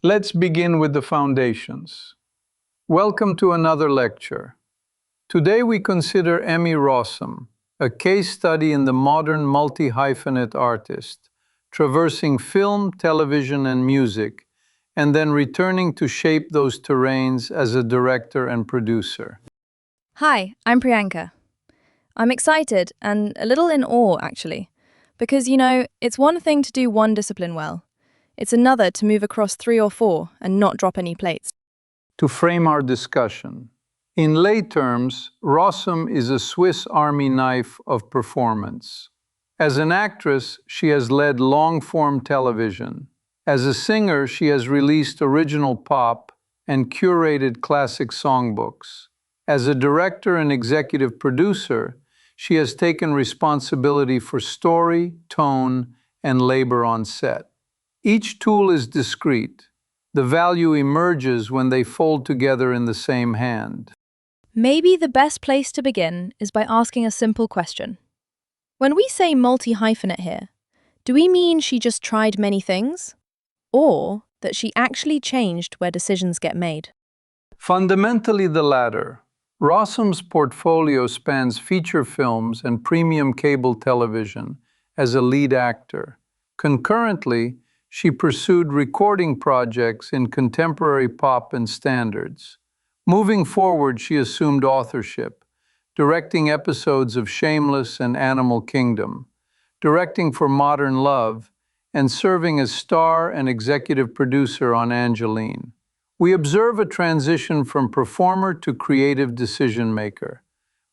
Let's begin with the foundations. Welcome to another lecture. Today we consider Emmy Rossum, a case study in the modern multi-hyphenate artist, traversing film, television, and music, and then returning to shape those terrains as a director and producer. Hi, I'm Priyanka. I'm excited and a little in awe, actually, because, it's one thing to do one discipline well. It's another to move across 3 or 4 and not drop any plates. To frame our discussion, in lay terms, Rossum is a Swiss Army knife of performance. As an actress, she has led long-form television. As a singer, she has released original pop and curated classic songbooks. As a director and executive producer, she has taken responsibility for story, tone, and labor on set. Each tool is discrete. The value emerges when they fold together in the same hand. Maybe the best place to begin is by asking a simple question. When we say multi-hyphenate here, do we mean she just tried many things? Or that she actually changed where decisions get made? Fundamentally the latter. Rossum's portfolio spans feature films and premium cable television as a lead actor. Concurrently, she pursued recording projects in contemporary pop and standards. Moving forward, she assumed authorship, directing episodes of Shameless and Animal Kingdom, directing for Modern Love, and serving as star and executive producer on Angeline. We observe a transition from performer to creative decision-maker,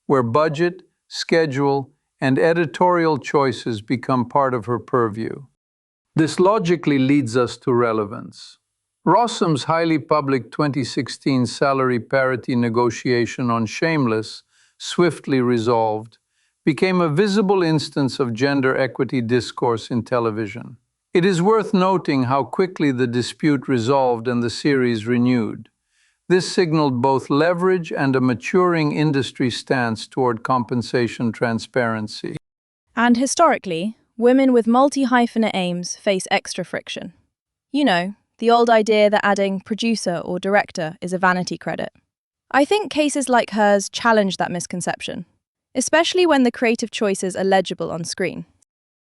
where budget, schedule, and editorial choices become part of her purview. This logically leads us to relevance. Rossum's highly public 2016 salary parity negotiation on Shameless, swiftly resolved, became a visible instance of gender equity discourse in television. It is worth noting how quickly the dispute resolved and the series renewed. This signaled both leverage and a maturing industry stance toward compensation transparency. And historically, women with multi-hyphenate aims face extra friction. The old idea that adding producer or director is a vanity credit. I think cases like hers challenge that misconception, especially when the creative choices are legible on screen.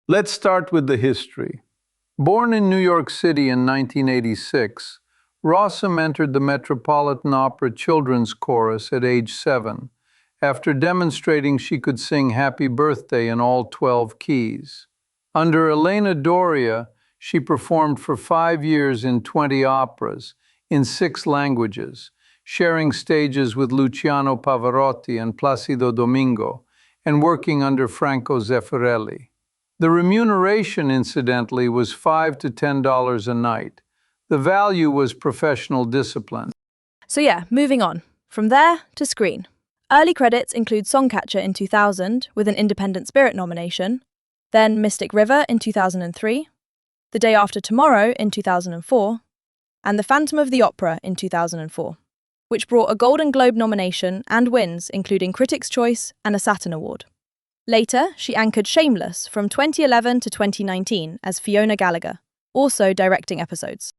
Let's start with the history. Born in New York City in 1986, Rossum entered the Metropolitan Opera Children's Chorus at age 7, after demonstrating she could sing Happy Birthday in all 12 keys. Under Elena Doria, she performed for 5 years in 20 operas, in 6 languages, sharing stages with Luciano Pavarotti and Placido Domingo, and working under Franco Zeffirelli. The remuneration, incidentally, was $5 to $10 a night. The value was professional discipline. So moving on. From there to screen. Early credits include Songcatcher in 2000 with an Independent Spirit nomination, then Mystic River in 2003, The Day After Tomorrow in 2004, and The Phantom of the Opera in 2004, which brought a Golden Globe nomination and wins including Critics' Choice and a Saturn Award. Later, she anchored Shameless from 2011 to 2019 as Fiona Gallagher, also directing episodes.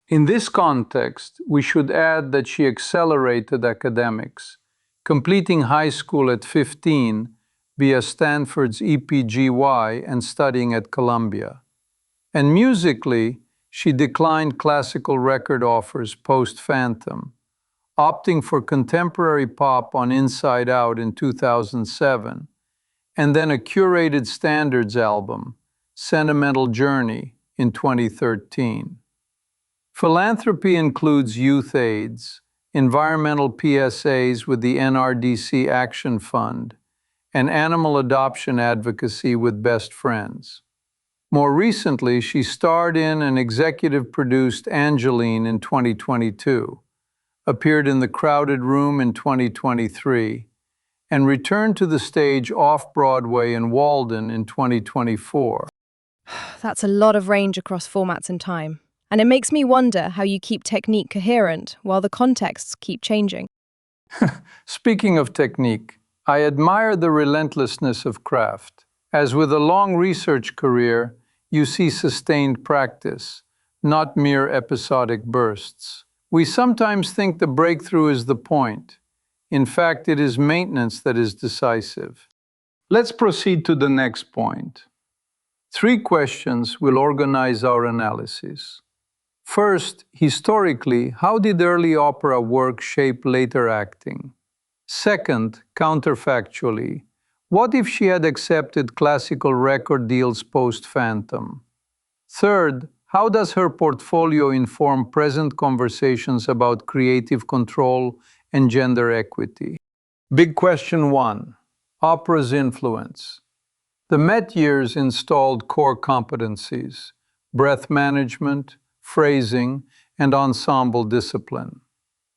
In this context, we should add that she accelerated academics, completing high school at 15 via Stanford's EPGY and studying at Columbia. And musically, she declined classical record offers post-Phantom, opting for contemporary pop on Inside Out in 2007, and then a curated standards album, Sentimental Journey, in 2013. Philanthropy includes youth aids, environmental PSAs with the NRDC Action Fund, and animal adoption advocacy with Best Friends. More recently, she starred in and executive produced Angeline in 2022, appeared in The Crowded Room in 2023, and returned to the stage off-Broadway in Walden in 2024. That's a lot of range across formats and time. And it makes me wonder how you keep technique coherent while the contexts keep changing. Speaking of technique, I admire the relentlessness of craft. As with a long research career, you see sustained practice, not mere episodic bursts. We sometimes think the breakthrough is the point. In fact, it is maintenance that is decisive. Let's proceed to the next point. 3 questions will organize our analysis. First, historically, how did early opera work shape later acting? Second, counterfactually, what if she had accepted classical record deals post-Phantom? Third, how does her portfolio inform present conversations about creative control and gender equity? Big question 1. Opera's influence. The Met years installed core competencies: breath management, phrasing, and ensemble discipline.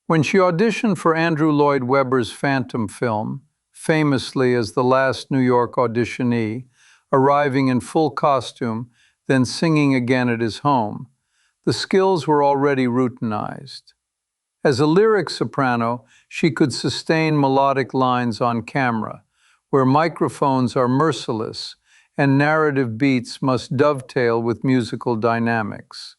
When she auditioned for Andrew Lloyd Webber's Phantom film, famously as the last New York auditionee, arriving in full costume, then singing again at his home, the skills were already routinized. As a lyric soprano, she could sustain melodic lines on camera, where microphones are merciless and narrative beats must dovetail with musical dynamics.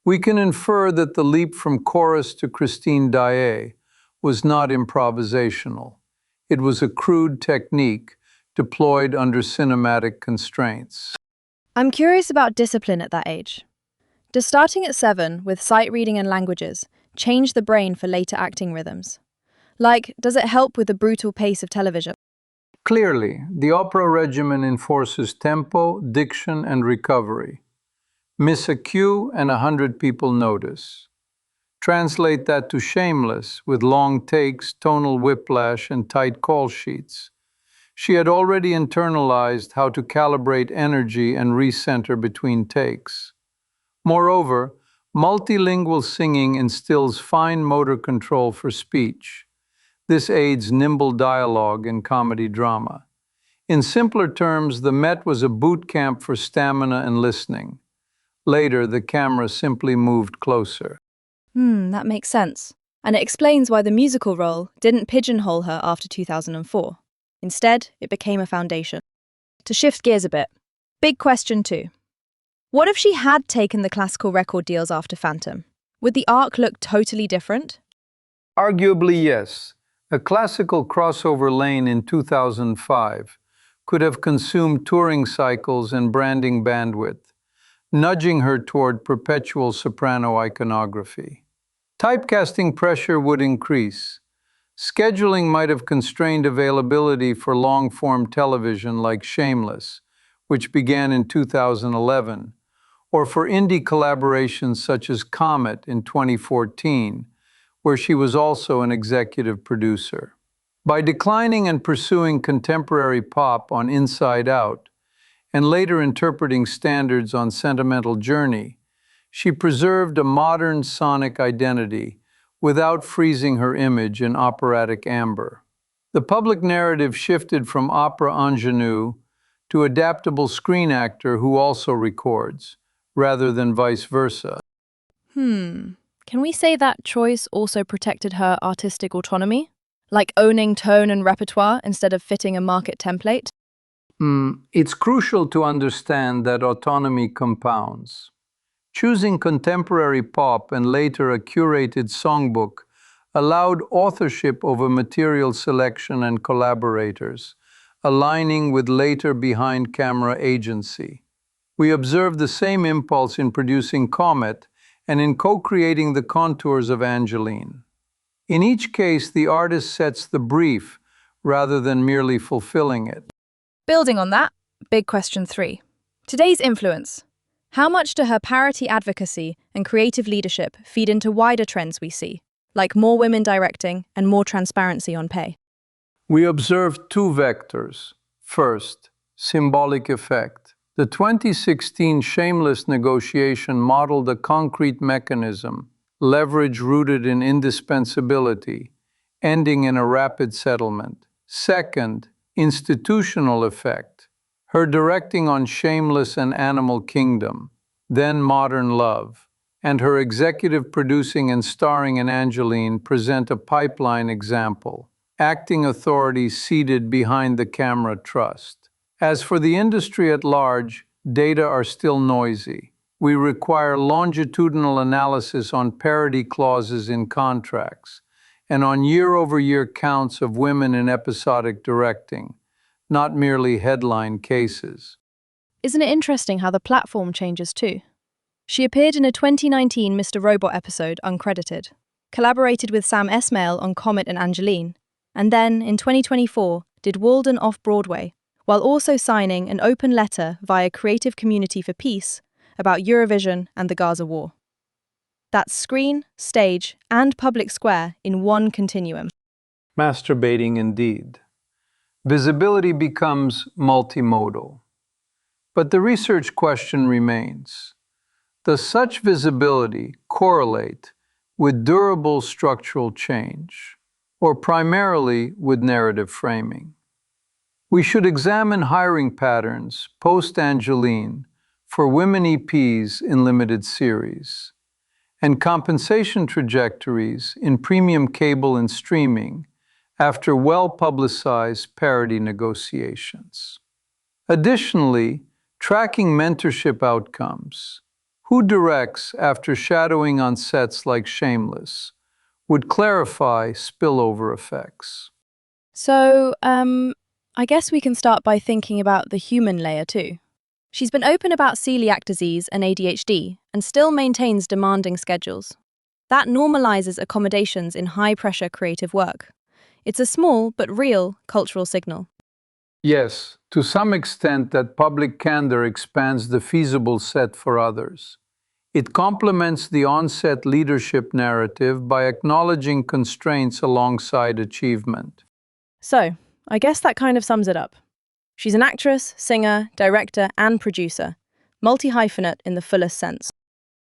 We can infer that the leap from chorus to Christine Daae was not improvisational. It was a crude technique deployed under cinematic constraints. I'm curious about discipline at that age. Does starting at 7 with sight reading and languages change the brain for later acting rhythms? Like, does it help with the brutal pace of television? Clearly, the opera regimen enforces tempo, diction, and recovery. Miss a cue and 100 people notice. Translate that to Shameless, with long takes, tonal whiplash, and tight call sheets. She had already internalized how to calibrate energy and recenter between takes. Moreover, multilingual singing instills fine motor control for speech. This aids nimble dialogue in comedy drama. In simpler terms, the Met was a boot camp for stamina and listening. Later, the camera simply moved closer. That makes sense. And it explains why the musical role didn't pigeonhole her after 2004. Instead, it became a foundation. To shift gears a bit, big question 2. What if she had taken the classical record deals after Phantom? Would the arc look totally different? Arguably, yes. A classical crossover lane in 2005 could have consumed touring cycles and branding bandwidth, nudging her toward perpetual soprano iconography. Typecasting pressure would increase. Scheduling might have constrained availability for long-form television like Shameless, which began in 2011, or for indie collaborations such as Comet in 2014, where she was also an executive producer. By declining and pursuing contemporary pop on Inside Out, and later interpreting standards on Sentimental Journey, she preserved a modern sonic identity without freezing her image in operatic amber. The public narrative shifted from opera ingenue to adaptable screen actor who also records, rather than vice versa. Can we say that choice also protected her artistic autonomy? Like owning tone and repertoire instead of fitting a market template? It's crucial to understand that autonomy compounds. Choosing contemporary pop and later a curated songbook allowed authorship over material selection and collaborators, aligning with later behind-camera agency. We observed the same impulse in producing Comet and in co-creating the contours of Angeline. In each case, the artist sets the brief rather than merely fulfilling it. Building on that, big question 3. Today's influence. How much do her parity advocacy and creative leadership feed into wider trends we see, like more women directing and more transparency on pay? We observed 2 vectors. First, symbolic effect. The 2016 Shameless negotiation modeled a concrete mechanism, leverage rooted in indispensability, ending in a rapid settlement. Second, institutional effect. Her directing on Shameless and Animal Kingdom, then Modern Love, and her executive producing and starring in Angeline present a pipeline example. Acting authority seated behind the camera trust. As for the industry at large, data are still noisy. we require longitudinal analysis on parity clauses in contracts and on year-over-year counts of women in episodic directing, not merely headline cases. Isn't it interesting how the platform changes too? She appeared in a 2019 Mr. Robot episode uncredited, collaborated with Sam Esmail on Comet and Angeline, and then, in 2024, did Walden off-Broadway, while also signing an open letter via Creative Community for Peace about Eurovision and the Gaza War. That's screen, stage, and public square in one continuum. Masturbating indeed. Visibility becomes multimodal. But the research question remains. Does such visibility correlate with durable structural change, or primarily with narrative framing? We should examine hiring patterns post-Angeline for women EPs in limited series, and compensation trajectories in premium cable and streaming after well-publicized parity negotiations. Additionally, tracking mentorship outcomes, who directs after shadowing on sets like Shameless, would clarify spillover effects. So, I guess we can start by thinking about the human layer too. She's been open about celiac disease and ADHD and still maintains demanding schedules. That normalizes accommodations in high-pressure creative work. It's a small but real cultural signal. Yes, to some extent that public candor expands the feasible set for others. It complements the on-set leadership narrative by acknowledging constraints alongside achievement. So, I guess that kind of sums it up. She's an actress, singer, director, and producer, multi-hyphenate in the fullest sense.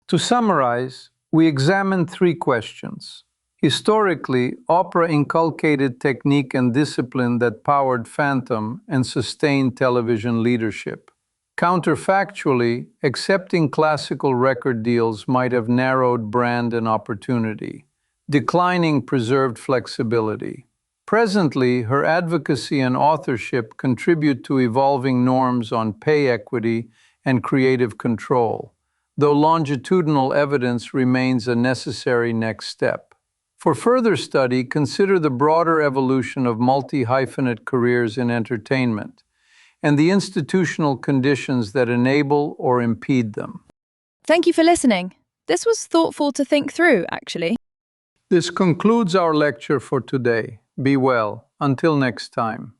To summarize, we examined 3 questions. Historically, opera inculcated technique and discipline that powered Phantom and sustained television leadership. Counterfactually, accepting classical record deals might have narrowed brand and opportunity. Declining preserved flexibility. Presently, her advocacy and authorship contribute to evolving norms on pay equity and creative control, though longitudinal evidence remains a necessary next step. For further study, consider the broader evolution of multi-hyphenate careers in entertainment and the institutional conditions that enable or impede them. Thank you for listening. This was thoughtful to think through, actually. This concludes our lecture for today. Be well. Until next time.